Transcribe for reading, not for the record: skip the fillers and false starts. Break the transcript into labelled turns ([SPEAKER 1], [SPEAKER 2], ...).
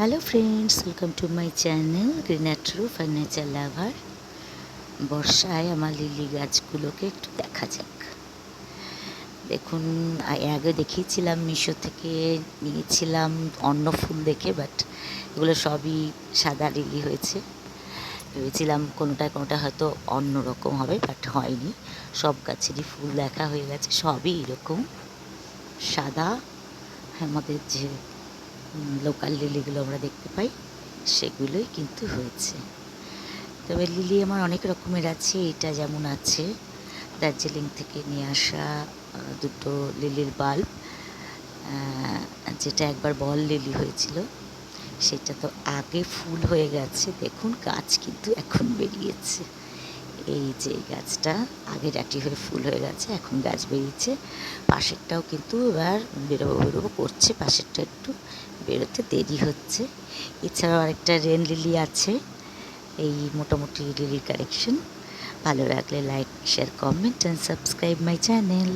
[SPEAKER 1] Hello friends, welcome to my channel green true furniture lover. বর্ষায় আমার lily গাছগুলোকে একটু দেখা যাক। দেখুন, আগে দেখিয়েছিলাম মিশো থেকে নিয়েছিলাম অন্য ফুল দেখে, বাট এগুলো সবই সাদা লিলি হয়েছে। ভেবেছিলাম কোনোটা হয়তো অন্য রকম হবে, বাট হয়নি। সব গাছেরই ফুল দেখা হয়ে গেছে, সবই এরকম সাদা। আমাদের যে লোকাল লিলিগুলো আমরা দেখতে পাই সেগুলোই কিন্তু হয়েছে। তবে লিলি আমার অনেক রকমের আছে। এটা যেমন আছে দার্জিলিং থেকে নিয়ে আসা দুটো লিলির বাল্ব, যেটা একবার বল লিলি হয়েছিল সেটা তো আগে ফুল হয়ে গেছে। দেখুন, গাছ কিন্তু এখন বেরিয়েছে। এই যে গাছটা আগে ডাঁটি হয়ে ফুল হয়ে গেছে, এখন গাছ বেরিয়েছে। পাশেরটাও কিন্তু এবার বেরোবো করছে, পাশেরটা একটু বেরোতে দেরি হচ্ছে। এছাড়াও আরেকটা রেন লিলি আছে। এই মোটামুটি লিলির কালেকশন। ভালো লাগলে like, share, comment and subscribe my channel.